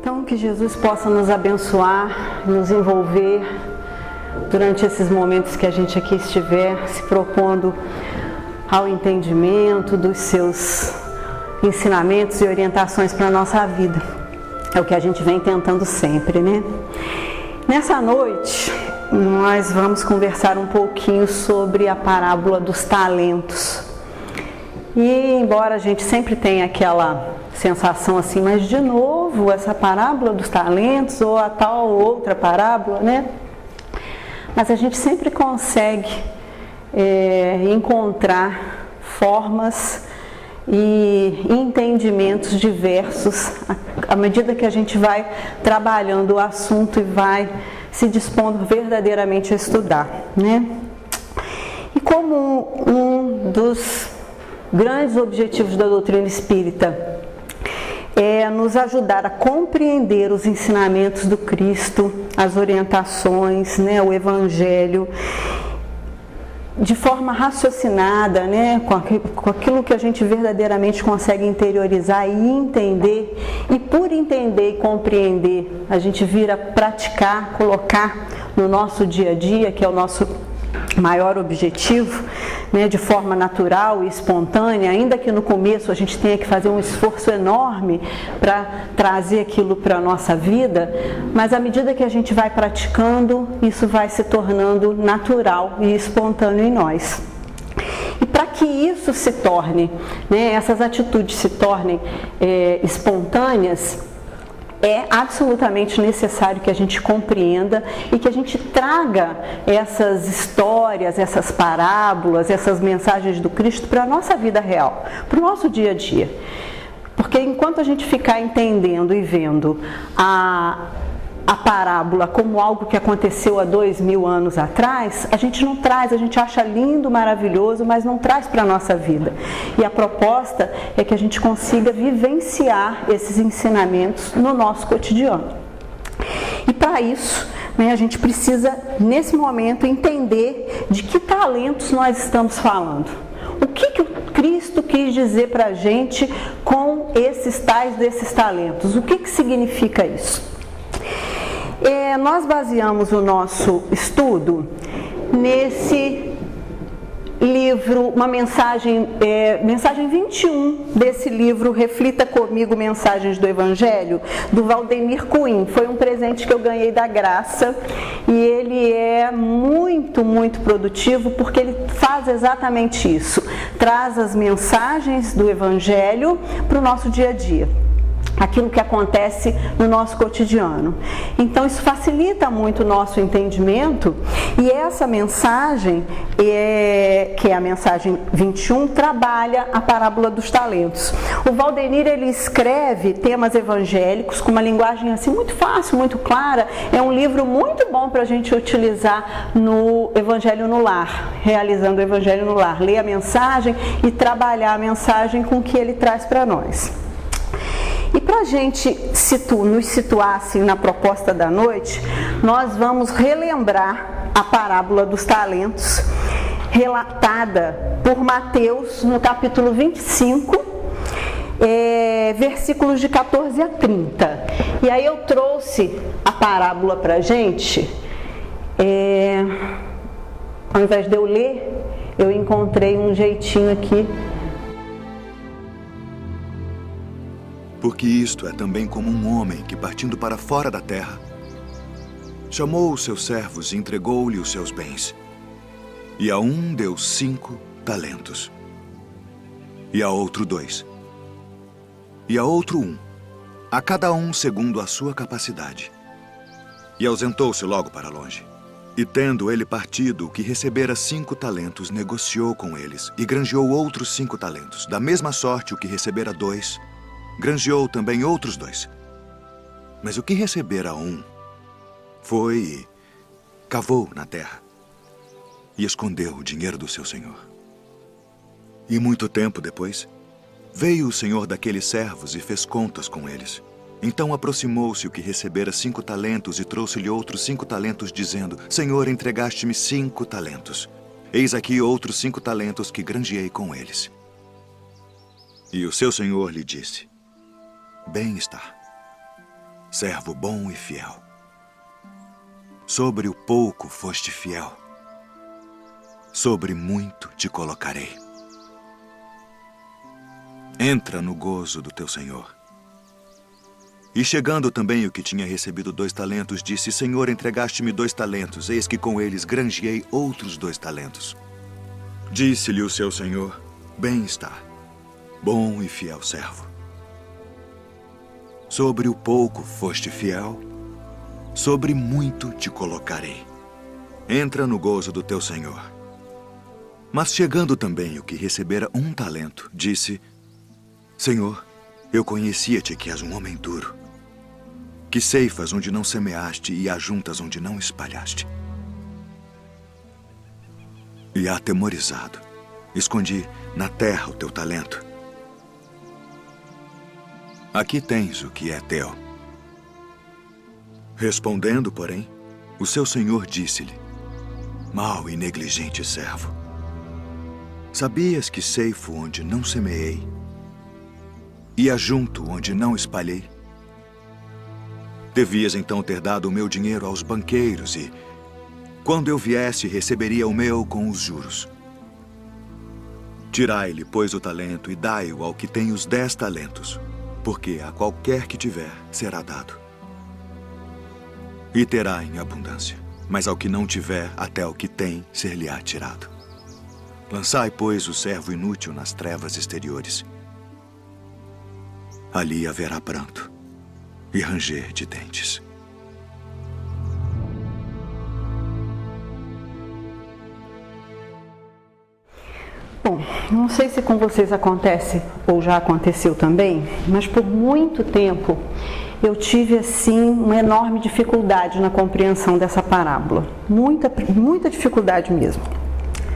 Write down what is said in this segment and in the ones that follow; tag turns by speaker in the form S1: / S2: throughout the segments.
S1: Então, que Jesus possa nos abençoar, nos envolver durante esses momentos que a gente aqui estiver se propondo ao entendimento dos seus ensinamentos e orientações para a nossa vida. É o que a gente vem tentando sempre, né? Nessa noite, nós vamos conversar um pouquinho sobre a parábola dos talentos. E embora a gente sempre tenha aquela sensação assim, mas de novo essa parábola dos talentos ou a tal outra parábola, né? Mas a gente sempre consegue encontrar formas e entendimentos diversos à medida que a gente vai trabalhando o assunto e vai se dispondo verdadeiramente a estudar, né? E como um dos grandes objetivos da doutrina espírita é nos ajudar a compreender os ensinamentos do Cristo, as orientações, né, o Evangelho, de forma raciocinada, né, com aquilo que a gente verdadeiramente consegue interiorizar e entender, e por entender e compreender, a gente vir a praticar, colocar no nosso dia a dia, que é o nosso maior objetivo, né, de forma natural e espontânea, ainda que no começo a gente tenha que fazer um esforço enorme para trazer aquilo para a nossa vida, mas à medida que a gente vai praticando, isso vai se tornando natural e espontâneo em nós. E para que isso se torne, né, essas atitudes se tornem espontâneas, é absolutamente necessário que a gente compreenda e que a gente traga essas histórias, essas parábolas, essas mensagens do Cristo para a nossa vida real, para o nosso dia a dia. Porque enquanto a gente ficar entendendo e vendo a parábola como algo que aconteceu há 2000 anos atrás, a gente não traz, a gente acha lindo, maravilhoso, mas não traz para a nossa vida. E a proposta é que a gente consiga vivenciar esses ensinamentos no nosso cotidiano. E para isso, né, a gente precisa, nesse momento, entender de que talentos nós estamos falando. O que o Cristo quis dizer para a gente com esses tais desses talentos? O que significa isso? Nós baseamos o nosso estudo nesse livro, uma mensagem 21 desse livro, Reflita Comigo, Mensagens do Evangelho, do Valdemir Cunha. Foi um presente que eu ganhei da Graça e ele é muito, muito produtivo porque ele faz exatamente isso, traz as mensagens do Evangelho para o nosso dia a dia, aquilo que acontece no nosso cotidiano. Então isso facilita muito o nosso entendimento, e essa mensagem, que é a mensagem 21, trabalha a parábola dos talentos. O Valdemir, ele escreve temas evangélicos com uma linguagem assim muito fácil, muito clara. É um livro muito bom para a gente utilizar no Evangelho no Lar, realizando o Evangelho no Lar. Ler a mensagem e trabalhar a mensagem com o que ele traz para nós. E para a gente nos situar assim, na proposta da noite, nós vamos relembrar a parábola dos talentos, relatada por Mateus no capítulo 25, versículos de 14 a 30. E aí eu trouxe a parábola para a gente, ao invés de eu ler, eu encontrei um jeitinho aqui.
S2: Porque isto é também como um homem que, partindo para fora da terra, chamou os seus servos e entregou-lhe os seus bens. E a um deu 5 talentos, e a outro 2, e a outro 1, a cada um segundo a sua capacidade. E ausentou-se logo para longe. E tendo ele partido, o que recebera 5 talentos, negociou com eles, e granjeou outros 5 talentos. Da mesma sorte, o que recebera 2, granjeou também outros 2. Mas o que recebera 1, foi e cavou na terra, e escondeu o dinheiro do seu senhor. E muito tempo depois, veio o senhor daqueles servos e fez contas com eles. Então aproximou-se o que recebera 5 talentos e trouxe-lhe outros 5 talentos, dizendo: Senhor, entregaste-me 5 talentos. Eis aqui outros 5 talentos que granjeei com eles. E o seu senhor lhe disse: Bem está, servo bom e fiel. Sobre o pouco foste fiel, sobre muito te colocarei. Entra no gozo do teu Senhor. E chegando também o que tinha recebido 2 talentos, disse: Senhor, entregaste-me 2 talentos, eis que com eles granjeei outros 2 talentos. Disse-lhe o seu senhor: bem está, bom e fiel servo. Sobre o pouco foste fiel, sobre muito te colocarei. Entra no gozo do teu senhor. Mas chegando também o que recebera 1 talento, disse: Senhor, eu conhecia-te que és um homem duro, que ceifas onde não semeaste e ajuntas onde não espalhaste. E atemorizado, escondi na terra o teu talento. Aqui tens o que é teu. Respondendo, porém, o seu senhor disse-lhe: mau e negligente servo, sabias que ceifo onde não semeei e ajunto onde não espalhei? Devias então ter dado o meu dinheiro aos banqueiros e, quando eu viesse, receberia o meu com os juros. Tirai-lhe, pois, o talento e dai-o ao que tem os 10 talentos, porque a qualquer que tiver será dado, e terá em abundância. Mas ao que não tiver, até o que tem ser-lhe-á tirado. Lançai, pois, o servo inútil nas trevas exteriores. Ali haverá pranto e ranger de dentes.
S1: Bom, não sei se com vocês acontece ou já aconteceu também, mas por muito tempo eu tive assim uma enorme dificuldade na compreensão dessa parábola. Muita dificuldade mesmo.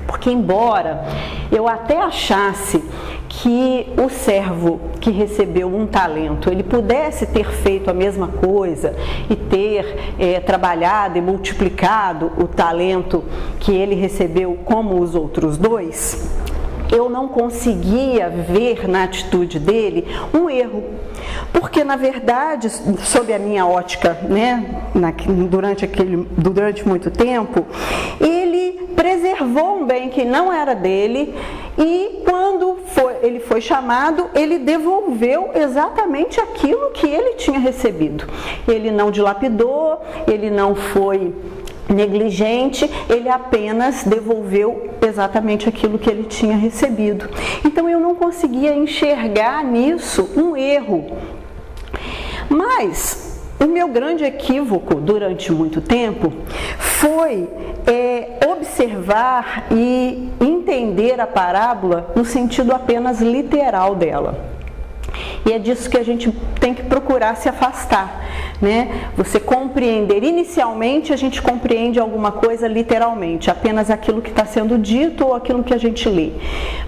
S1: Porque embora eu até achasse que o servo que recebeu 1 talento, ele pudesse ter feito a mesma coisa e ter trabalhado e multiplicado o talento que ele recebeu como os outros 2, eu não conseguia ver na atitude dele um erro. Porque, na verdade, sob a minha ótica, né, durante muito tempo, ele preservou um bem que não era dele e, quando ele foi chamado, ele devolveu exatamente aquilo que ele tinha recebido. Ele não dilapidou, ele não foi negligente, ele apenas devolveu exatamente aquilo que ele tinha recebido. Então eu não conseguia enxergar nisso um erro. Mas o meu grande equívoco durante muito tempo foi observar e entender a parábola no sentido apenas literal dela. E é disso que a gente tem que procurar se afastar, né? Você compreender, inicialmente a gente compreende alguma coisa literalmente, apenas aquilo que está sendo dito ou aquilo que a gente lê.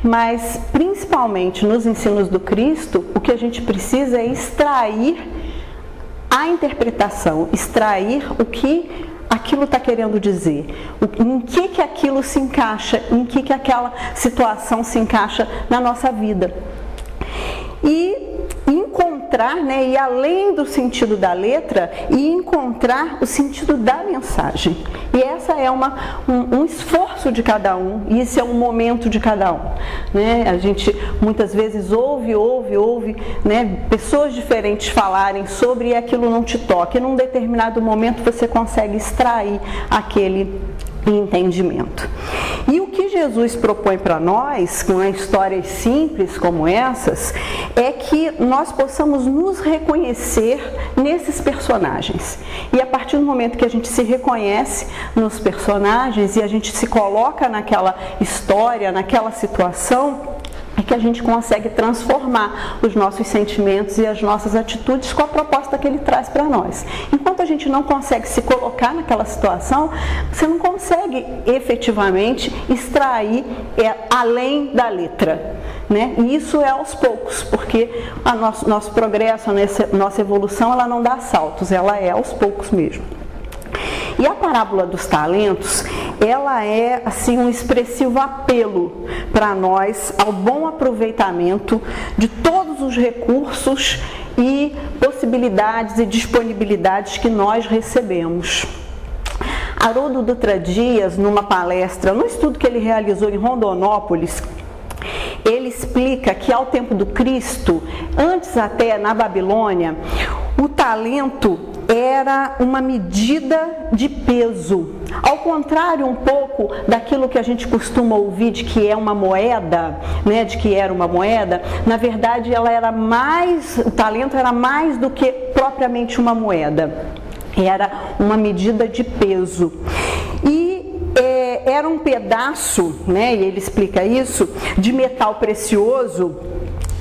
S1: Mas, principalmente nos ensinos do Cristo, o que a gente precisa é extrair a interpretação, extrair o que aquilo está querendo dizer, em que aquilo se encaixa, em que aquela situação se encaixa na nossa vida. E encontrar, né, ir além do sentido da letra e encontrar o sentido da mensagem. E essa é um esforço de cada um, e esse é um momento de cada um, né? A gente muitas vezes ouve, né, pessoas diferentes falarem sobre e aquilo não te toca. E num determinado momento você consegue extrair aquele entendimento. E o que Jesus propõe para nós, com histórias simples como essas, é que nós possamos nos reconhecer nesses personagens. E a partir do momento que a gente se reconhece nos personagens e a gente se coloca naquela história, naquela situação, é que a gente consegue transformar os nossos sentimentos e as nossas atitudes com a proposta que ele traz para nós. Enquanto a gente não consegue se colocar naquela situação, você não consegue efetivamente extrair além da letra, né? E isso é aos poucos, porque nosso progresso, a nossa evolução, ela não dá saltos, ela é aos poucos mesmo. E a parábola dos talentos, ela é assim um expressivo apelo para nós ao bom aproveitamento de todos os recursos e possibilidades e disponibilidades que nós recebemos. Haroldo Dutra Dias, numa palestra, no estudo que ele realizou em Rondonópolis, ele explica que ao tempo do Cristo, antes até na Babilônia, o talento era uma medida de peso. Ao contrário um pouco daquilo que a gente costuma ouvir de que é uma moeda, né, de que era uma moeda, na verdade o talento era mais do que propriamente uma moeda. Era uma medida de peso. E era um pedaço, né, e ele explica isso, de metal precioso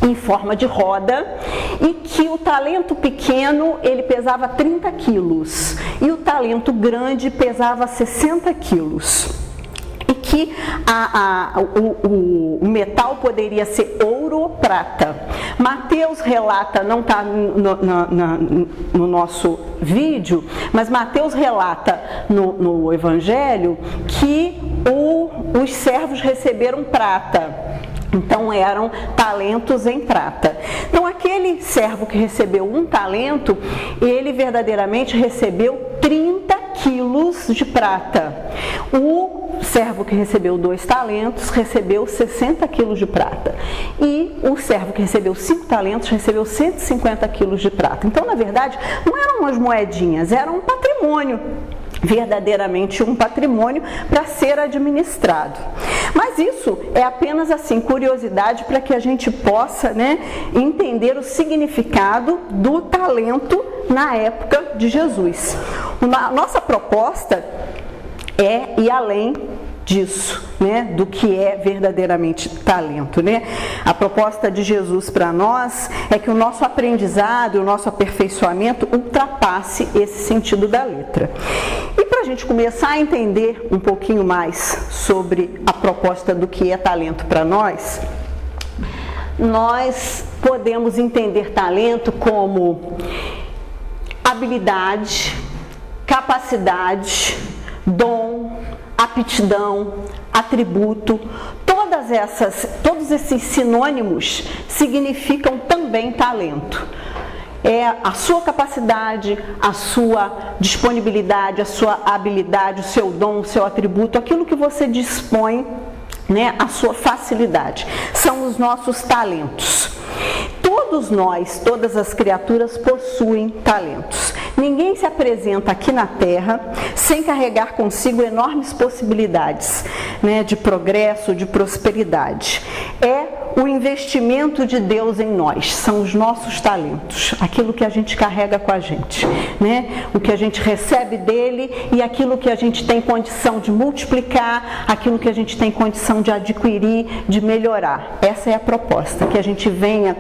S1: em forma de roda, e que o talento pequeno ele pesava 30 quilos e o talento grande pesava 60 quilos. E que o metal poderia ser ouro ou prata. Mateus relata, não está no nosso vídeo, mas Mateus relata no Evangelho que os servos receberam prata. Então eram talentos em prata. Então aquele servo que recebeu um talento, ele verdadeiramente recebeu 30 quilos de prata. O servo que recebeu 2 talentos recebeu 60 quilos de prata. E o servo que recebeu 5 talentos recebeu 150 quilos de prata. Então, na verdade, não eram umas moedinhas, era um patrimônio. Verdadeiramente um patrimônio para ser administrado. Mas isso é apenas assim, curiosidade para que a gente possa, né, entender o significado do talento na época de Jesus. Nossa proposta é ir além disso, né, do que é verdadeiramente talento, né? A proposta de Jesus para nós é que o nosso aprendizado, o nosso aperfeiçoamento ultrapasse esse sentido da letra. E para a gente começar a entender um pouquinho mais sobre a proposta do que é talento para nós podemos entender talento como habilidade, capacidade, dom, aptidão, atributo. Todos esses sinônimos significam também talento. É a sua capacidade, a sua disponibilidade, a sua habilidade, o seu dom, o seu atributo, aquilo que você dispõe, né, a sua facilidade. São os nossos talentos. Todos nós, todas as criaturas possuem talentos. Ninguém se apresenta aqui na Terra sem carregar consigo enormes possibilidades, né, de progresso, de prosperidade. É o investimento de Deus em nós, são os nossos talentos, aquilo que a gente carrega com a gente, né? O que a gente recebe dele e aquilo que a gente tem condição de multiplicar, aquilo que a gente tem condição de adquirir, de melhorar. Essa é a proposta, que a gente venha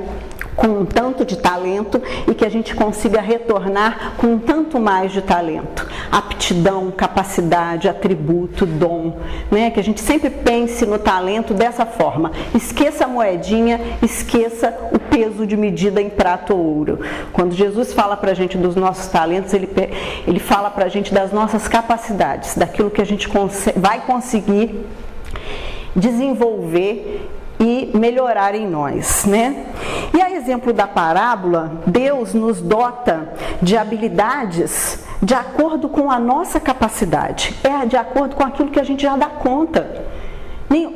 S1: com um tanto de talento e que a gente consiga retornar com um tanto mais de talento, aptidão, capacidade, atributo, dom, né? Que a gente sempre pense no talento dessa forma. Esqueça a moedinha, esqueça o peso de medida em prata ou ouro. Quando Jesus fala para a gente dos nossos talentos, ele fala para a gente das nossas capacidades, daquilo que a gente vai conseguir desenvolver e melhorar em nós, né? E a exemplo da parábola, Deus nos dota de habilidades de acordo com a nossa capacidade, de acordo com aquilo que a gente já dá conta.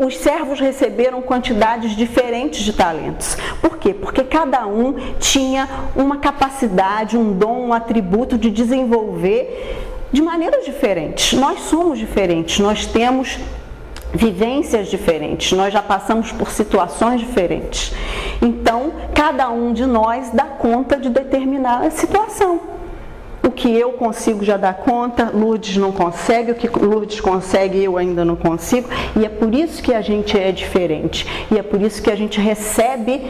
S1: Os servos receberam quantidades diferentes de talentos. Por quê? Porque cada um tinha uma capacidade, um dom, um atributo de desenvolver de maneiras diferentes. Nós somos diferentes, nós temos vivências diferentes, nós já passamos por situações diferentes. Então, cada um de nós dá conta de determinada situação. O que eu consigo já dar conta, Lourdes não consegue, o que Lourdes consegue eu ainda não consigo, e é por isso que a gente é diferente, e é por isso que a gente recebe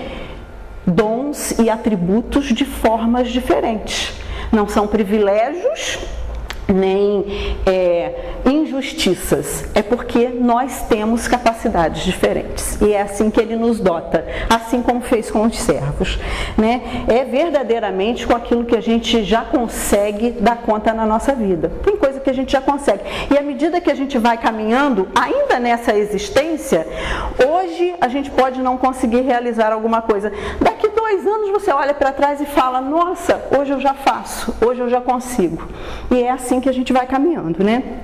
S1: dons e atributos de formas diferentes. Não são privilégios, nem injustiças, é porque nós temos capacidades diferentes e é assim que ele nos dota, assim como fez com os servos, né? É verdadeiramente com aquilo que a gente já consegue dar conta na nossa vida. Tem coisa que a gente já consegue e à medida que a gente vai caminhando, ainda nessa existência, hoje a gente pode não conseguir realizar alguma coisa, daqui 2 2 anos você olha para trás e fala, nossa, hoje eu já faço, hoje eu já consigo. E é assim que a gente vai caminhando, né?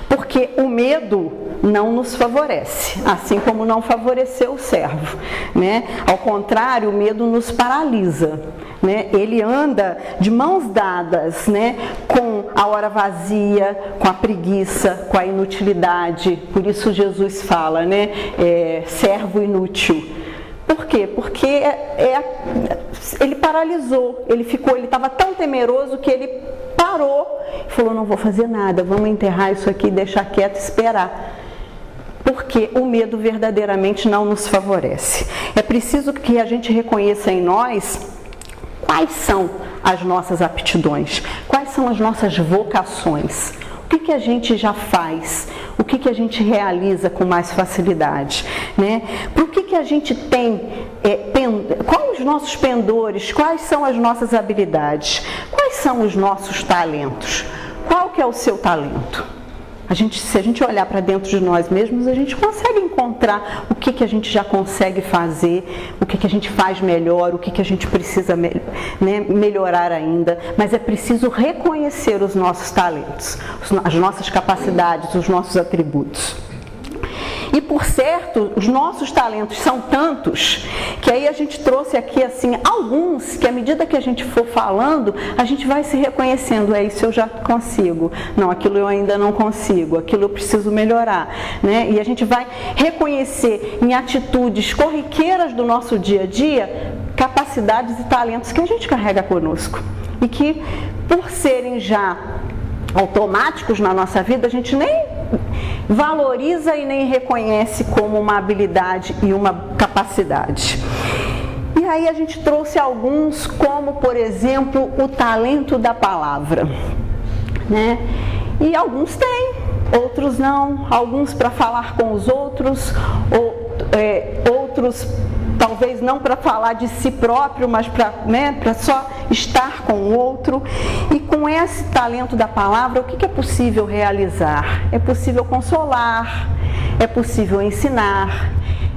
S1: Porque o medo não nos favorece, assim como não favoreceu o servo, né? Ao contrário, o medo nos paralisa, né? Ele anda de mãos dadas, né? Com a hora vazia, com a preguiça, com a inutilidade. Por isso Jesus fala, né? Servo inútil. Por quê? Porque ele paralisou, ele estava tão temeroso que ele parou e falou, não vou fazer nada, vamos enterrar isso aqui, deixar quieto e esperar. Porque o medo verdadeiramente não nos favorece. É preciso que a gente reconheça em nós quais são as nossas aptidões, quais são as nossas vocações. O que a gente já faz? O que a gente realiza com mais facilidade? Né? Para o que a gente tem? Quais os nossos pendores? Quais são as nossas habilidades? Quais são os nossos talentos? Qual que é o seu talento? Se a gente olhar para dentro de nós mesmos, a gente consegue encontrar o que a gente já consegue fazer, o que a gente faz melhor, o que a gente precisa melhorar ainda. Mas é preciso reconhecer os nossos talentos, as nossas capacidades, os nossos atributos. E por certo, os nossos talentos são tantos, que aí a gente trouxe aqui assim, alguns que à medida que a gente for falando, a gente vai se reconhecendo, isso eu já consigo, não, aquilo eu ainda não consigo, aquilo eu preciso melhorar, né? E a gente vai reconhecer em atitudes corriqueiras do nosso dia a dia, capacidades e talentos que a gente carrega conosco. E que por serem já automáticos na nossa vida, a gente nem valoriza e nem reconhece como uma habilidade e uma capacidade. E aí a gente trouxe alguns, como por exemplo o talento da palavra, né? E alguns têm, outros não, alguns para falar com os outros, outros talvez não para falar de si próprio, mas para só estar com o outro. E com esse talento da palavra, o que é possível realizar? É possível consolar, é possível ensinar,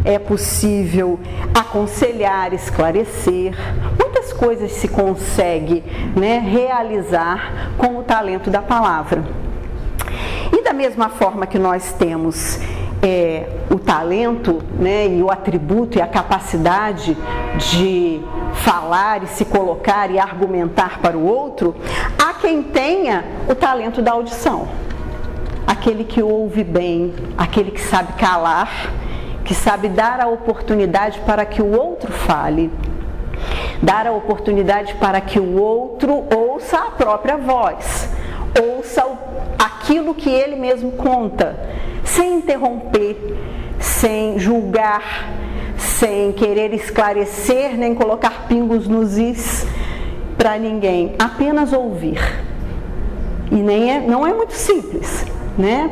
S1: é possível aconselhar, esclarecer. Muitas coisas se consegue, realizar com o talento da palavra. E da mesma forma que nós temos o talento, e o atributo e a capacidade de falar e se colocar e argumentar para o outro, há quem tenha o talento da audição. Aquele que ouve bem, aquele que sabe calar, que sabe dar a oportunidade para que o outro fale, dar a oportunidade para que o outro ouça a própria voz, ouça aquilo que ele mesmo conta, sem interromper, sem julgar, sem querer esclarecer, nem colocar pingos nos is para ninguém, apenas ouvir. E não é muito simples,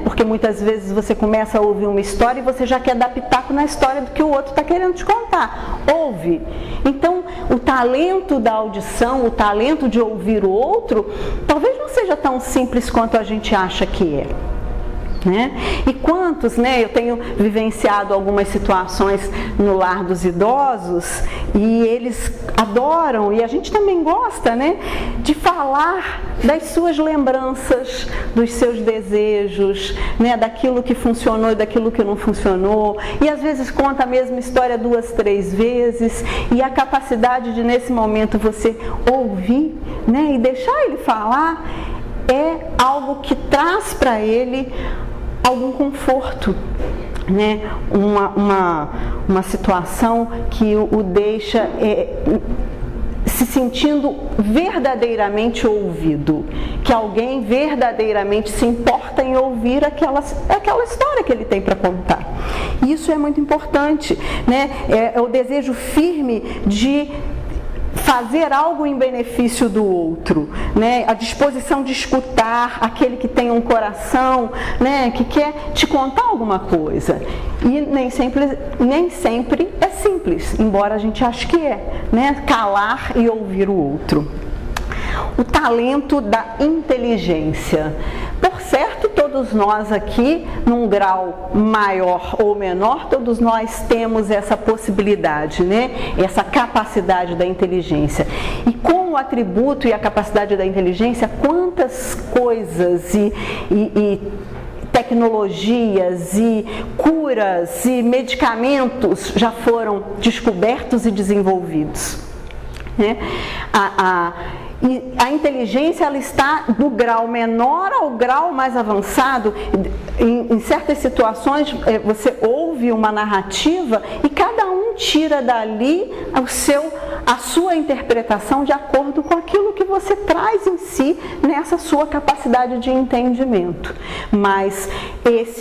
S1: porque muitas vezes você começa a ouvir uma história e você já quer dar pitaco na história do que o outro está querendo te contar. Ouve. Então, o talento da audição, o talento de ouvir o outro, talvez não seja tão simples quanto a gente acha que é. E quantos, eu tenho vivenciado algumas situações no lar dos idosos e eles adoram, e a gente também gosta, de falar das suas lembranças, dos seus desejos, daquilo que funcionou e daquilo que não funcionou, e às vezes conta a mesma história 2, 3 vezes, e a capacidade de nesse momento você ouvir, e deixar ele falar, é algo que traz para ele algum conforto, uma situação que o deixa se sentindo verdadeiramente ouvido, que alguém verdadeiramente se importa em ouvir aquela história que ele tem para contar. E isso é muito importante, é o desejo firme de fazer algo em benefício do outro, a disposição de escutar aquele que tem um coração, que quer te contar alguma coisa. E nem sempre é simples, embora a gente ache que é, calar e ouvir o outro. O talento da inteligência. Por certo, todo todos nós aqui, num grau maior ou menor, todos nós temos essa possibilidade, né? Essa capacidade da inteligência. E com o atributo e a capacidade da inteligência, quantas coisas e tecnologias e curas e medicamentos já foram descobertos e desenvolvidos, né? E a inteligência, ela está do grau menor ao grau mais avançado. Em certas situações, você ouve uma narrativa e cada um tira dali a sua interpretação de acordo com aquilo que você traz em si nessa sua capacidade de entendimento. Mas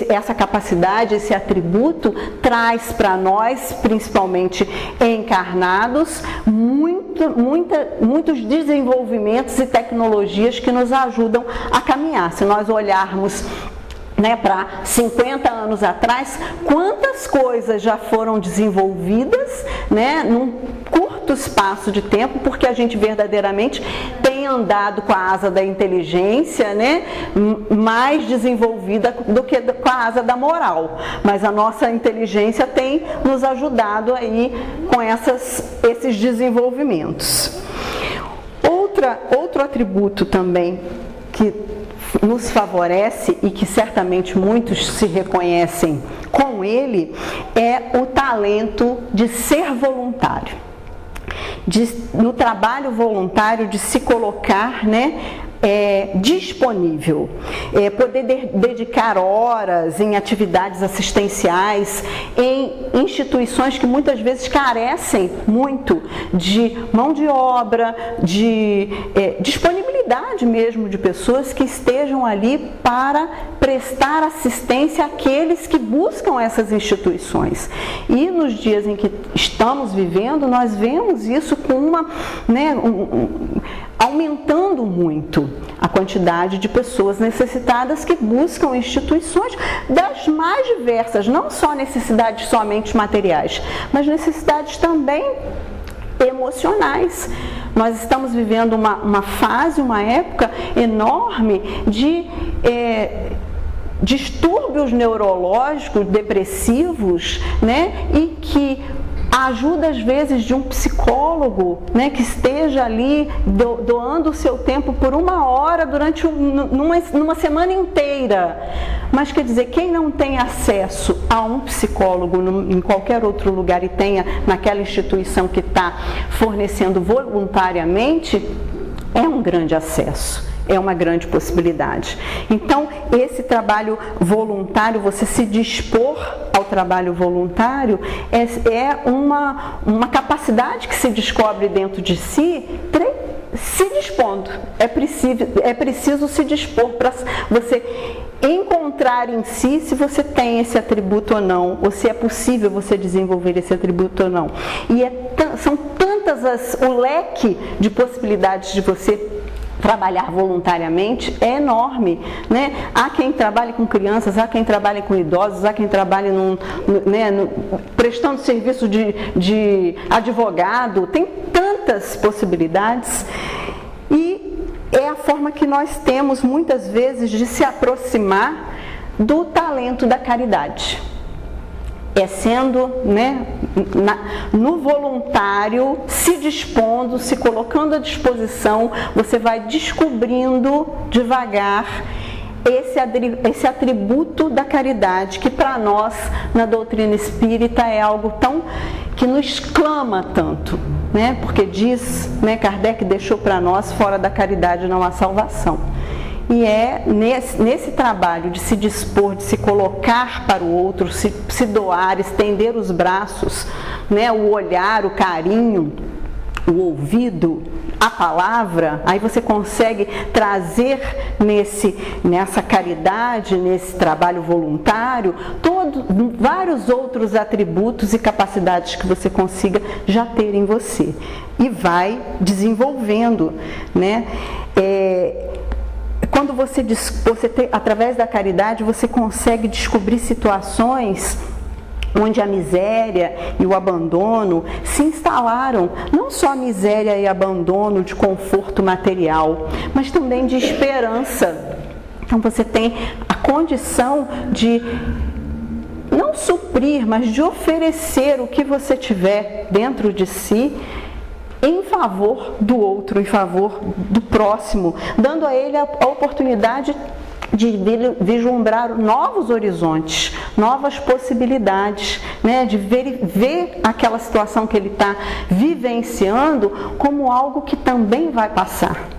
S1: essa capacidade, esse atributo, traz para nós, principalmente encarnados, muitos desenvolvimentos e tecnologias que nos ajudam a caminhar. Se nós olharmos, né, para 50 anos atrás, quantas coisas já foram desenvolvidas, né, num curto espaço de tempo, porque a gente verdadeiramente tem andado com a asa da inteligência, né, mais desenvolvida do que com a asa da moral. Mas a nossa inteligência tem nos ajudado aí com esses desenvolvimentos. Outro atributo também que nos favorece e que certamente muitos se reconhecem com ele é o talento de ser voluntário, no trabalho voluntário, de se colocar, né, disponível, poder dedicar horas em atividades assistenciais, em instituições que muitas vezes carecem muito de mão de obra, de disponibilidade mesmo de pessoas que estejam ali para prestar assistência àqueles que buscam essas instituições. E nos dias em que estamos vivendo, nós vemos isso com aumentando muito a quantidade de pessoas necessitadas que buscam instituições das mais diversas, não só necessidades somente materiais, mas necessidades também emocionais. Nós estamos vivendo uma fase, uma época enorme de distúrbios neurológicos, depressivos, né, e que a ajuda, às vezes, de um psicólogo, né, que esteja ali doando o seu tempo por 1 hora durante numa semana inteira. Mas, quer dizer, quem não tem acesso a um psicólogo em qualquer outro lugar e tenha naquela instituição que está fornecendo voluntariamente, é um grande acesso. É uma grande possibilidade. Então, esse trabalho voluntário, você se dispor ao trabalho voluntário, é uma capacidade que se descobre dentro de si, se dispondo. É preciso se dispor para você encontrar em si se você tem esse atributo ou não, ou se é possível você desenvolver esse atributo ou não. E são tantas o leque de possibilidades de você trabalhar voluntariamente é enorme, né? Há quem trabalhe com crianças, há quem trabalhe com idosos, há quem trabalhe prestando serviço de advogado, tem tantas possibilidades. E é a forma que nós temos muitas vezes de se aproximar do talento da caridade. Sendo, né, no voluntário, se dispondo, se colocando à disposição, você vai descobrindo devagar esse atributo da caridade, que para nós, na doutrina espírita, é algo que nos clama tanto, né? Porque diz, né, Kardec deixou para nós, fora da caridade não há salvação. E é nesse trabalho de se dispor, de se colocar para o outro, se doar, estender os braços, né, o olhar, o carinho, o ouvido, a palavra, aí você consegue trazer nessa caridade, nesse trabalho voluntário, vários outros atributos e capacidades que você consiga já ter em você. E vai desenvolvendo, né? Quando você através da caridade, você consegue descobrir situações onde a miséria e o abandono se instalaram, não só a miséria e abandono de conforto material, mas também de esperança. Então você tem a condição de não suprir, mas de oferecer o que você tiver dentro de si em favor do outro, em favor do próximo, dando a ele a oportunidade de vislumbrar novos horizontes, novas possibilidades, né? De ver aquela situação que ele está vivenciando como algo que também vai passar.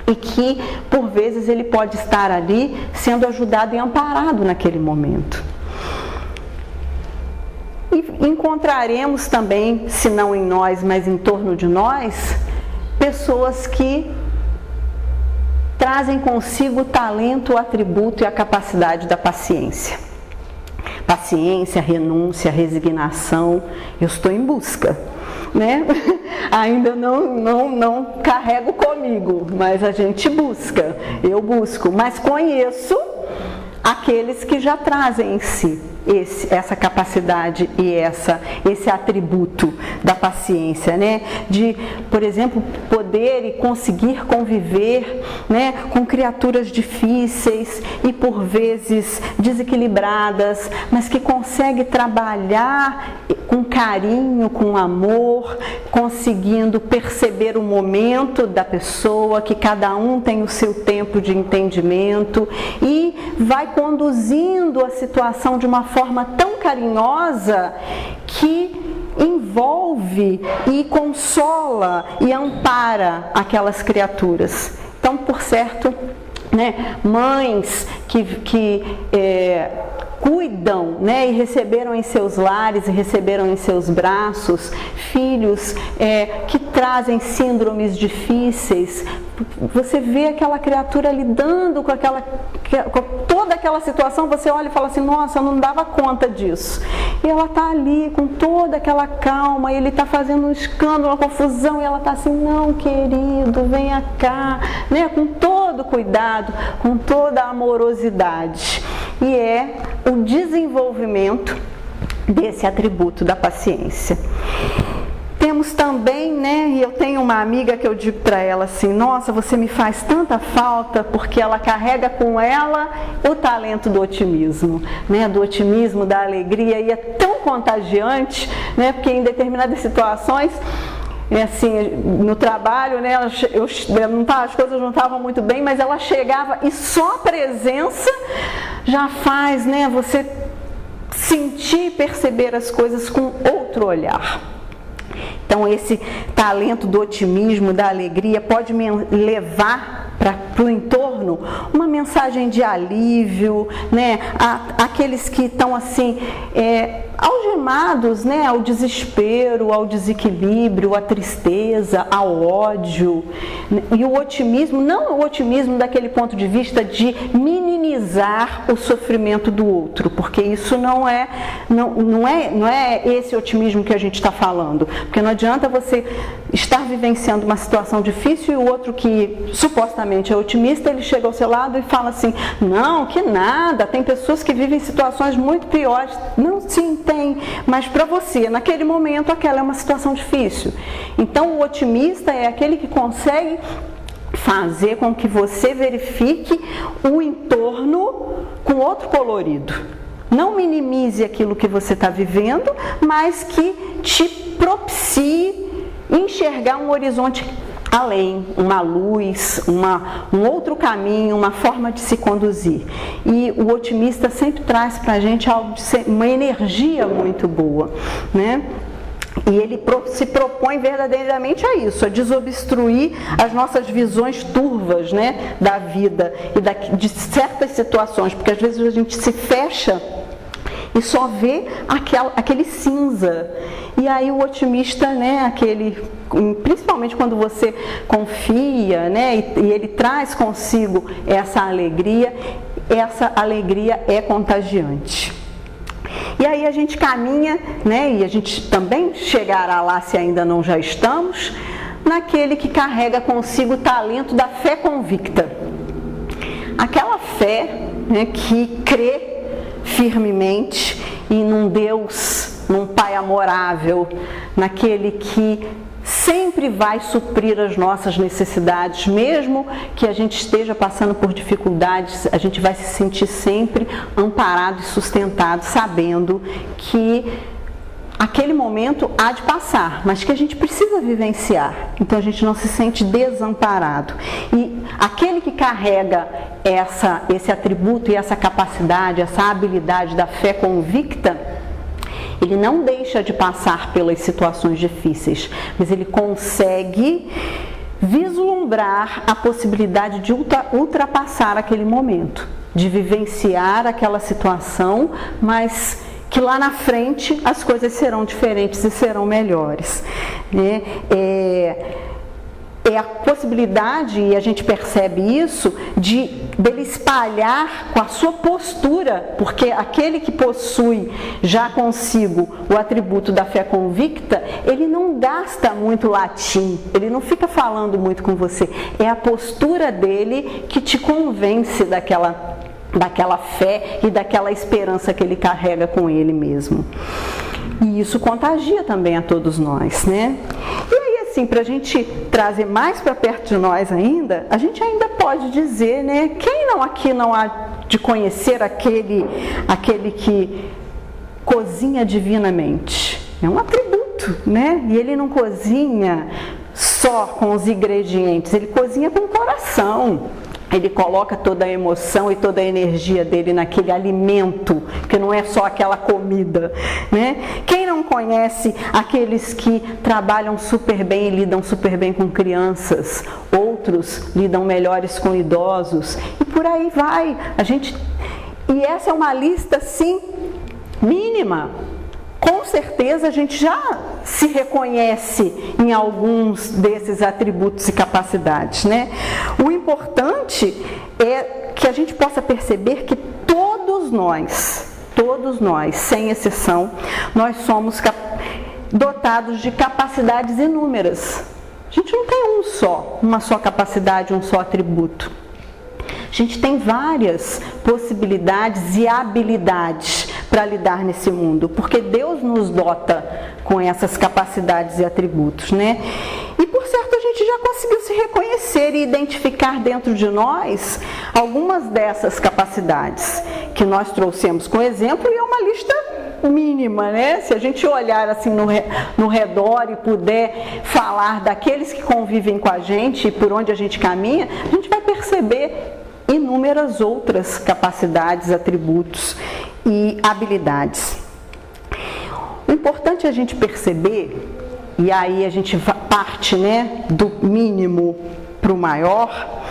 S1: E que, por vezes, ele pode estar ali sendo ajudado e amparado naquele momento. E encontraremos também, se não em nós, mas em torno de nós, pessoas que trazem consigo o talento, o atributo e a capacidade da paciência. Paciência, renúncia, resignação, eu estou em busca, né? Ainda não carrego comigo, mas a gente busca, eu busco, mas conheço aqueles que já trazem em si essa capacidade e esse atributo da paciência, né? De, por exemplo, poder e conseguir conviver, né, com criaturas difíceis e por vezes desequilibradas, mas que consegue trabalhar com carinho, com amor, conseguindo perceber o momento da pessoa, que cada um tem o seu tempo de entendimento e vai conduzindo a situação de uma forma tão carinhosa que envolve e consola e ampara aquelas criaturas. Então, por certo, né, mães que cuidam, né, e receberam em seus lares e receberam em seus braços filhos que trazem síndromes difíceis. Você vê aquela criatura lidando com toda aquela situação, você olha e fala assim, nossa, eu não dava conta disso. E ela está ali com toda aquela calma, e ele está fazendo um escândalo, uma confusão, e ela está assim, não, querido, venha cá, né, com todo cuidado, com toda a amorosidade. E é o desenvolvimento desse atributo da paciência. Temos também, né, e eu tenho uma amiga que eu digo para ela assim, nossa, você me faz tanta falta, porque ela carrega com ela o talento do otimismo, né, do otimismo, da alegria, e é tão contagiante, né, porque em determinadas situações, assim, no trabalho, né, as coisas não estavam muito bem, mas ela chegava e só a presença já faz, né, você sentir e perceber as coisas com outro olhar. Então, esse talento do otimismo, da alegria, pode me levar para o entorno uma mensagem de alívio, né? Aqueles que estão assim, algemados, né? Ao desespero, ao desequilíbrio, à tristeza, ao ódio. E o otimismo, não o otimismo daquele ponto de vista de minimizar o sofrimento do outro, porque isso não é esse otimismo que a gente está falando, porque não adianta você estar vivenciando uma situação difícil e o outro que supostamente é otimista, ele chega ao seu lado e fala assim, não, que nada, tem pessoas que vivem situações muito piores. Não, sim, tem, mas para você, naquele momento, aquela é uma situação difícil. Então, o otimista é aquele que consegue fazer com que você verifique o entorno com outro colorido. Não minimize aquilo que você está vivendo, mas que te propicie enxergar um horizonte além, uma luz, um outro caminho, uma forma de se conduzir. E o otimista sempre traz para a gente uma energia muito boa, né? E ele se propõe verdadeiramente a isso, a desobstruir as nossas visões turvas, né, da vida e de certas situações, porque às vezes a gente se fecha e só vê aquele cinza. E aí o otimista, né, principalmente quando você confia, né, e ele traz consigo essa alegria é contagiante. E aí a gente caminha, né, e a gente também chegará lá, se ainda não já estamos, naquele que carrega consigo o talento da fé convicta. Aquela fé, né, que crê firmemente e num Deus, num Pai amorável, naquele que sempre vai suprir as nossas necessidades, mesmo que a gente esteja passando por dificuldades, a gente vai se sentir sempre amparado e sustentado, sabendo que aquele momento há de passar, mas que a gente precisa vivenciar. Então a gente não se sente desamparado. E aquele que carrega esse atributo e essa capacidade, essa habilidade da fé convicta, ele não deixa de passar pelas situações difíceis, mas ele consegue vislumbrar a possibilidade de ultrapassar aquele momento, de vivenciar aquela situação, mas que lá na frente as coisas serão diferentes e serão melhores, né? É a possibilidade, e a gente percebe isso, dele espalhar com a sua postura, porque aquele que possui já consigo o atributo da fé convicta, ele não gasta muito latim, ele não fica falando muito com você, é a postura dele que te convence daquela fé e daquela esperança que ele carrega com ele mesmo. E isso contagia também a todos nós, né? E aí, assim, para a gente trazer mais para perto de nós ainda, a gente ainda pode dizer, né? Quem não aqui não há de conhecer aquele que cozinha divinamente? É um atributo, né? E ele não cozinha só com os ingredientes, ele cozinha com o coração. Ele coloca toda a emoção e toda a energia dele naquele alimento, que não é só aquela comida, né? Quem não conhece aqueles que trabalham super bem e lidam super bem com crianças, outros lidam melhores com idosos, e por aí vai. E essa é uma lista, sim, mínima. Com certeza a gente já se reconhece em alguns desses atributos e capacidades, né? O importante é que a gente possa perceber que todos nós, sem exceção, nós somos dotados de capacidades inúmeras. A gente não tem uma só capacidade, um só atributo. A gente tem várias possibilidades e habilidades para lidar nesse mundo, porque Deus nos dota com essas capacidades e atributos, né? E por certo a gente já conseguiu se reconhecer e identificar dentro de nós algumas dessas capacidades que nós trouxemos com exemplo, e é uma lista mínima, né? Se a gente olhar assim no redor e puder falar daqueles que convivem com a gente e por onde a gente caminha, a gente vai perceber inúmeras outras capacidades, atributos e habilidades. O importante é a gente perceber, e aí a gente parte, né, do mínimo para o maior,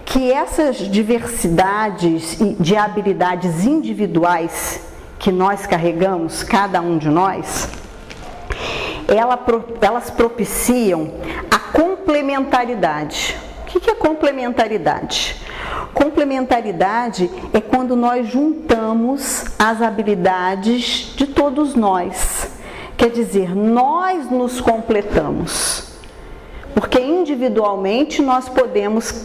S1: que essas diversidades de habilidades individuais que nós carregamos, cada um de nós, elas propiciam a complementaridade. O que é complementaridade? Complementaridade é quando nós juntamos as habilidades de todos nós. Quer dizer, nós nos completamos. Porque individualmente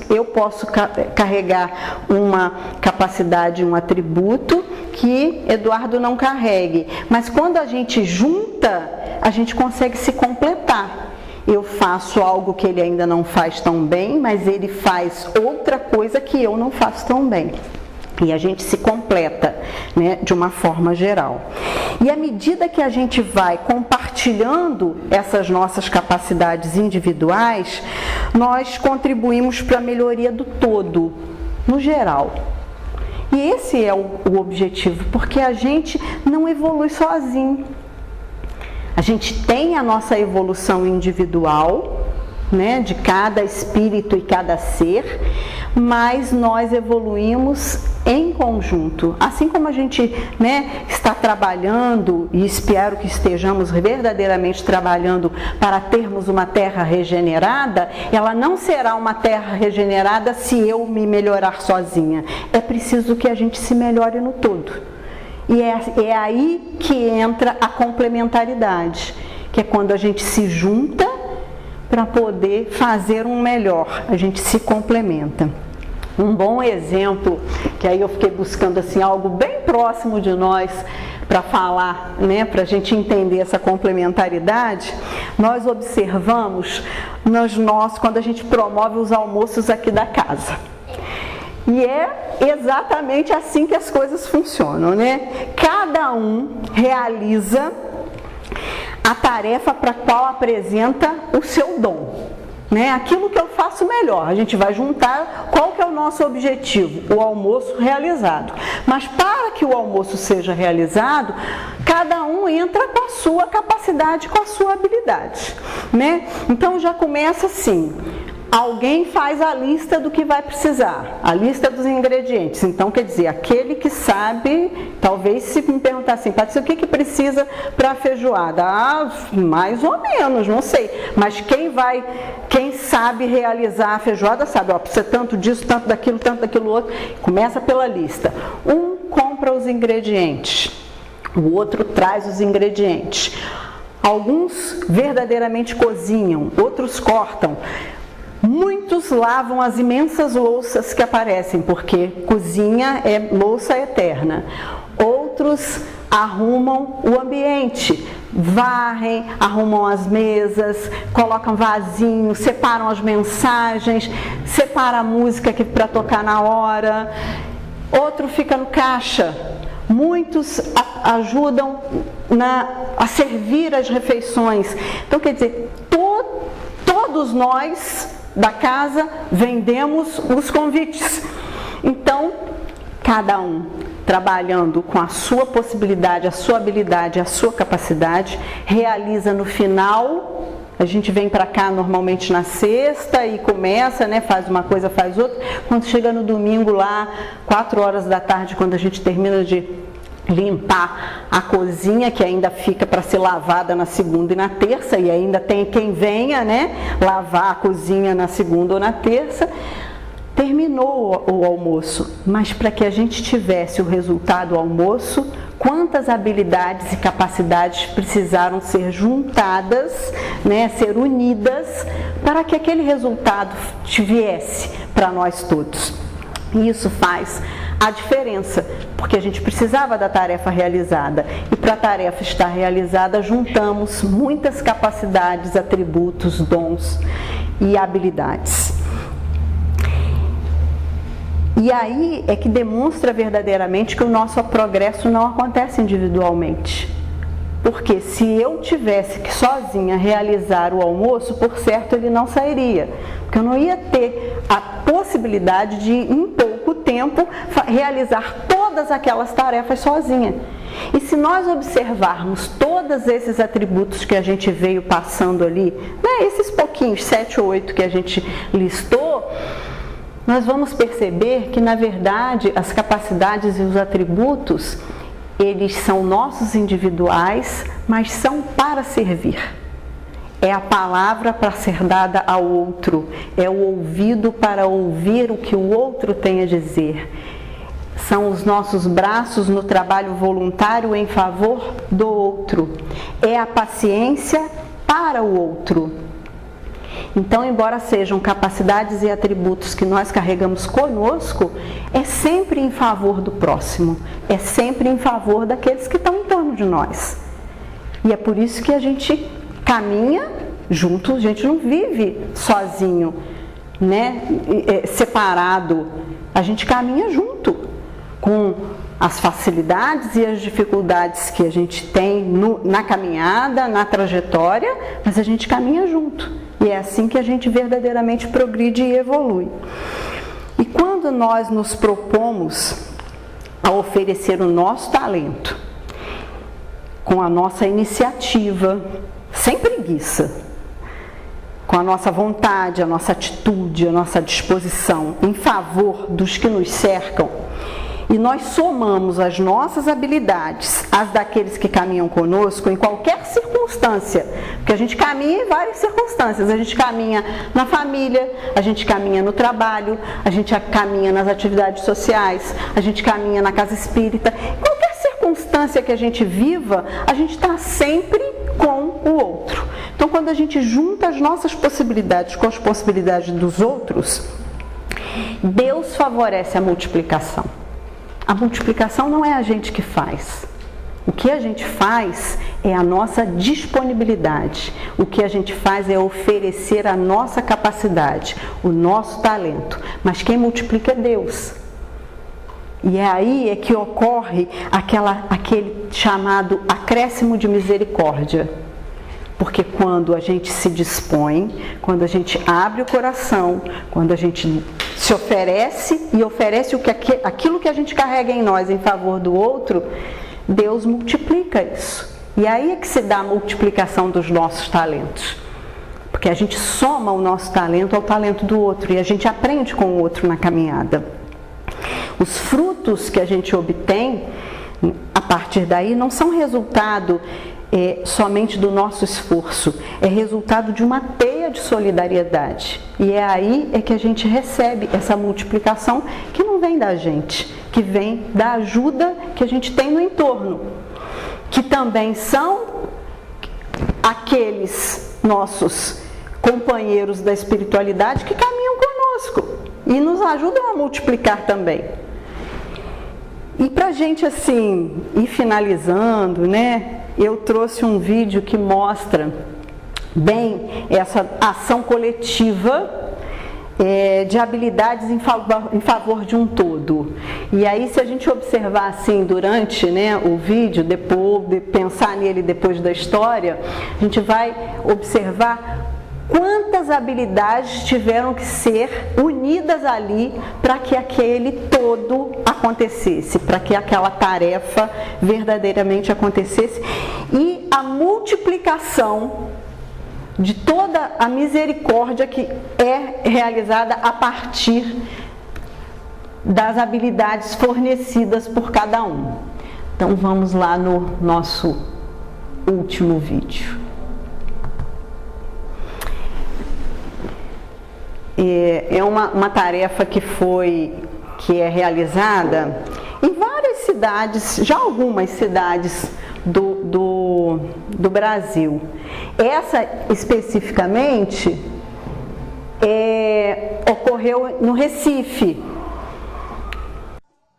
S1: eu posso carregar uma capacidade, um atributo que Eduardo não carregue. Mas quando a gente junta, a gente consegue se completar. Eu faço algo que ele ainda não faz tão bem, mas ele faz outra coisa que eu não faço tão bem. E a gente se completa, né, de uma forma geral. E à medida que a gente vai compartilhando essas nossas capacidades individuais, nós contribuímos para a melhoria do todo, no geral. E esse é o objetivo, porque a gente não evolui sozinho. A gente tem a nossa evolução individual, né, de cada espírito e cada ser, mas nós evoluímos em conjunto. Assim como a gente, né, está trabalhando, e espero que estejamos verdadeiramente trabalhando para termos uma terra regenerada, ela não será uma terra regenerada se eu me melhorar sozinha. É preciso que a gente se melhore no todo. E é aí que entra a complementaridade, que é quando a gente se junta para poder fazer um melhor, a gente se complementa. Um bom exemplo, que aí eu fiquei buscando assim algo bem próximo de nós para falar, né, para a gente entender essa complementaridade, nós observamos quando a gente promove os almoços aqui da casa. E é exatamente assim que as coisas funcionam, né? Cada um realiza a tarefa para a qual apresenta o seu dom, né? Aquilo que eu faço melhor, a gente vai juntar qual que é o nosso objetivo, o almoço realizado. Mas para que o almoço seja realizado, cada um entra com a sua capacidade, com a sua habilidade, né? Então já começa assim. Alguém faz a lista do que vai precisar, a lista dos ingredientes. Então, quer dizer, aquele que sabe, talvez se me perguntar assim, Patrícia, o que precisa para a feijoada? Ah, mais ou menos, não sei. Mas quem sabe realizar a feijoada sabe, ó, precisa tanto disso, tanto daquilo outro. Começa pela lista. Um compra os ingredientes, o outro traz os ingredientes. Alguns verdadeiramente cozinham, outros cortam. Muitos lavam as imensas louças que aparecem, porque cozinha é louça eterna. Outros arrumam o ambiente, varrem, arrumam as mesas, colocam vasinhos, separam as mensagens, separam a música para tocar na hora. Outro fica no caixa. Muitos ajudam a servir as refeições. Então, quer dizer, todos nós da casa vendemos os convites. Então, cada um trabalhando com a sua possibilidade, a sua habilidade, a sua capacidade, realiza no final. A gente vem para cá normalmente na sexta e começa, né, faz uma coisa, faz outra. Quando chega no domingo lá, 4 horas da tarde, quando a gente termina de limpar a cozinha, que ainda fica para ser lavada na segunda e na terça, e ainda tem quem venha, né, lavar a cozinha na segunda ou na terça. Terminou o almoço, mas para que a gente tivesse o resultado do almoço, quantas habilidades e capacidades precisaram ser juntadas, né, ser unidas, para que aquele resultado viesse para nós todos. E isso faz a diferença, porque a gente precisava da tarefa realizada, e para a tarefa estar realizada, juntamos muitas capacidades, atributos, dons e habilidades. E aí é que demonstra verdadeiramente que o nosso progresso não acontece individualmente. Porque se eu tivesse que sozinha realizar o almoço, por certo ele não sairia. Porque eu não ia ter a possibilidade de, em pouco tempo, realizar todas aquelas tarefas sozinha. E se nós observarmos todos esses atributos que a gente veio passando ali, né, esses pouquinhos, 7 ou 8 que a gente listou, nós vamos perceber que, na verdade, as capacidades e os atributos, eles são nossos individuais, mas são para servir. É a palavra para ser dada ao outro, é o ouvido para ouvir o que o outro tem a dizer. São os nossos braços no trabalho voluntário em favor do outro. É a paciência para o outro. Então, embora sejam capacidades e atributos que nós carregamos conosco, é sempre em favor do próximo, é sempre em favor daqueles que estão em torno de nós. E é por isso que a gente caminha junto, a gente não vive sozinho, né, separado, a gente caminha junto, com as facilidades e as dificuldades que a gente tem na caminhada, na trajetória, mas a gente caminha junto. E é assim que a gente verdadeiramente progride e evolui. E quando nós nos propomos a oferecer o nosso talento, com a nossa iniciativa, sem preguiça, com a nossa vontade, a nossa atitude, a nossa disposição em favor dos que nos cercam, e nós somamos as nossas habilidades às daqueles que caminham conosco em qualquer circunstância, porque a gente caminha em várias circunstâncias, a gente caminha na família, a gente caminha no trabalho, a gente caminha nas atividades sociais, a gente caminha na casa espírita, em qualquer circunstância que a gente viva, a gente está sempre com o outro. Então, quando a gente junta as nossas possibilidades com as possibilidades dos outros, Deus favorece a multiplicação. A multiplicação não é a gente que faz, O que a gente faz é a nossa disponibilidade. O que a gente faz é oferecer a nossa capacidade, o nosso talento. Mas quem multiplica é Deus. E é aí que ocorre aquele chamado acréscimo de misericórdia. Porque quando a gente se dispõe, quando a gente abre o coração, quando a gente se oferece e oferece aquilo que a gente carrega em nós em favor do outro, Deus multiplica isso. E aí é que se dá a multiplicação dos nossos talentos. Porque a gente soma o nosso talento ao talento do outro e a gente aprende com o outro na caminhada. Os frutos que a gente obtém, a partir daí, não são resultado somente do nosso esforço, é resultado de uma teia de solidariedade. E é aí que a gente recebe essa multiplicação que não vem da gente, que vem da ajuda que a gente tem no entorno, que também são aqueles nossos companheiros da espiritualidade que caminham conosco e nos ajudam a multiplicar também. E para a gente assim ir finalizando, né? Eu trouxe um vídeo que mostra bem essa ação coletiva de habilidades em favor de um todo. E aí, se a gente observar assim durante, né, o vídeo, depois de pensar nele depois da história, a gente vai observar quantas habilidades tiveram que ser unidas ali para que aquele todo acontecesse, para que aquela tarefa verdadeiramente acontecesse, e a multiplicação de toda a misericórdia que é realizada a partir das habilidades fornecidas por cada um. Então vamos lá no nosso último vídeo. É uma tarefa que é realizada em várias cidades, já algumas cidades do Brasil. Essa especificamente ocorreu no Recife.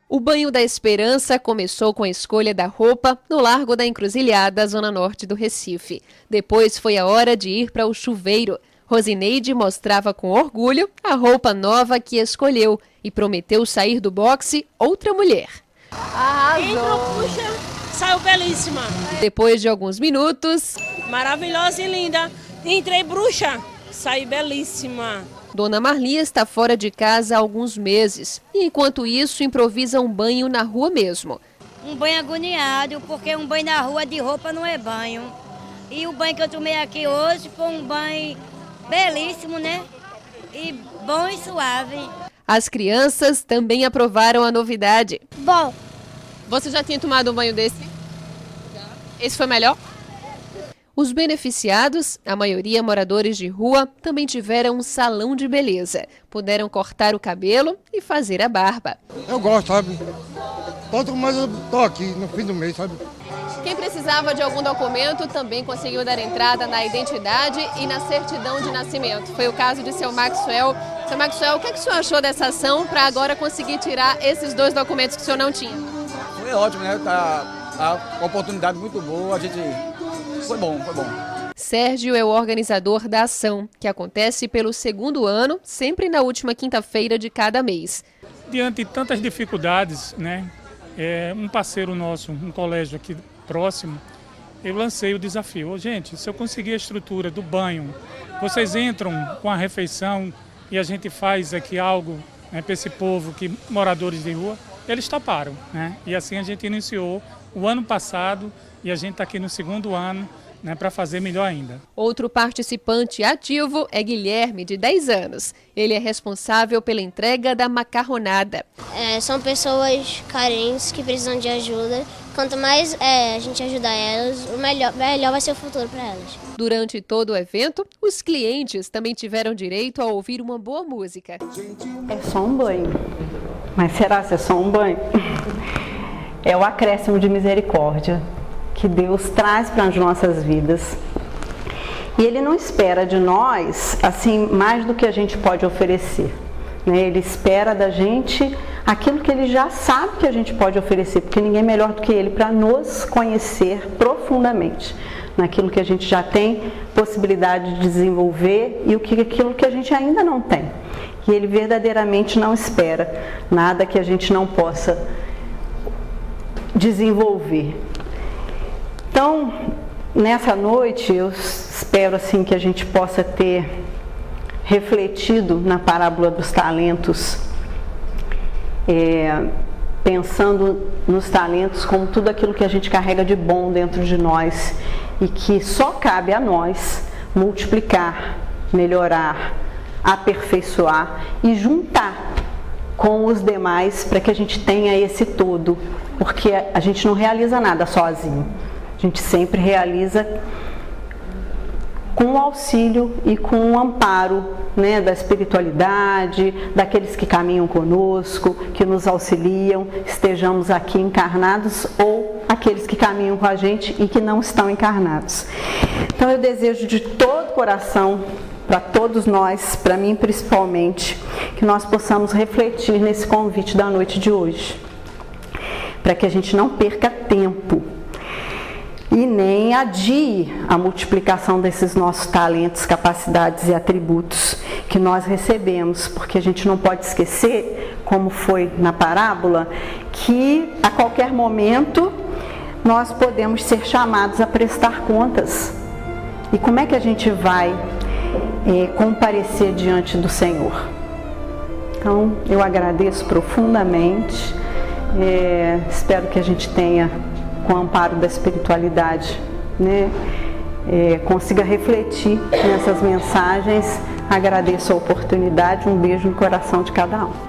S3: O Banho da Esperança começou com a escolha da roupa no Largo da Encruzilhada, zona norte do Recife. Depois foi a hora de ir para o chuveiro. Rosineide mostrava com orgulho a roupa nova que escolheu e prometeu sair do boxe outra mulher.
S4: Entrou, puxa, saiu belíssima.
S3: Depois de alguns minutos...
S4: Maravilhosa e linda. Entrei bruxa, saí belíssima.
S3: Dona Marli está fora de casa há alguns meses e, enquanto isso, improvisa um banho na rua mesmo.
S5: Um banho agoniado, porque um banho na rua de roupa não é banho. E o banho que eu tomei aqui hoje foi um banho belíssimo, né? E bom e suave.
S3: As crianças também aprovaram a novidade.
S5: Bom.
S3: Você já tinha tomado um banho desse? Já. Esse foi melhor? Os beneficiados, a maioria moradores de rua, também tiveram um salão de beleza. Puderam cortar o cabelo e fazer a barba.
S6: Eu gosto, sabe? Todo mês eu tô aqui, no fim do mês, sabe?
S3: Quem precisava de algum documento também conseguiu dar entrada na identidade e na certidão de nascimento. Foi o caso de seu Maxwell. Seu Maxwell, o que o senhor achou dessa ação para agora conseguir tirar esses dois documentos que o senhor não tinha?
S7: Foi ótimo, né? A oportunidade muito boa, a gente... Foi bom.
S3: Sérgio é o organizador da ação, que acontece pelo segundo ano, sempre na última quinta-feira de cada mês.
S8: Diante de tantas dificuldades, né? Um parceiro nosso, um colégio aqui próximo, eu lancei o desafio. Gente, se eu conseguir a estrutura do banho, vocês entram com a refeição e a gente faz aqui algo, né, para esse povo, moradores de rua, eles toparam, né? E assim a gente iniciou o ano passado e a gente está aqui no segundo ano, né, para fazer melhor ainda.
S3: Outro participante ativo é Guilherme, de 10 anos. Ele é responsável pela entrega da macarronada.
S9: São pessoas carentes que precisam de ajuda. Quanto mais a gente ajudar elas, o melhor vai ser o futuro para elas.
S3: Durante todo o evento, os clientes também tiveram direito a ouvir uma boa música.
S1: É só um banho. Mas será que é só um banho? É o acréscimo de misericórdia que Deus traz para as nossas vidas. E Ele não espera de nós, assim, mais do que a gente pode oferecer. né? Ele espera da gente aquilo que ele já sabe que a gente pode oferecer, porque ninguém é melhor do que ele para nos conhecer profundamente, naquilo que a gente já tem possibilidade de desenvolver e aquilo que a gente ainda não tem. E ele verdadeiramente não espera nada que a gente não possa desenvolver. Então, nessa noite, eu espero assim que a gente possa ter refletido na parábola dos talentos, pensando nos talentos como tudo aquilo que a gente carrega de bom dentro de nós e que só cabe a nós multiplicar, melhorar, aperfeiçoar e juntar com os demais para que a gente tenha esse todo, porque a gente não realiza nada sozinho, a gente sempre realiza com o auxílio e com o amparo, né, da espiritualidade, daqueles que caminham conosco, que nos auxiliam, estejamos aqui encarnados ou aqueles que caminham com a gente e que não estão encarnados. Então eu desejo de todo o coração, para todos nós, para mim principalmente, que nós possamos refletir nesse convite da noite de hoje, para que a gente não perca tempo e nem adie a multiplicação desses nossos talentos, capacidades e atributos que nós recebemos, porque a gente não pode esquecer, como foi na parábola, que a qualquer momento nós podemos ser chamados a prestar contas. E como é que a gente vai comparecer diante do Senhor? Então, eu agradeço profundamente, espero que a gente tenha, com o amparo da espiritualidade, né, consiga refletir nessas mensagens. Agradeço a oportunidade, um beijo no coração de cada um.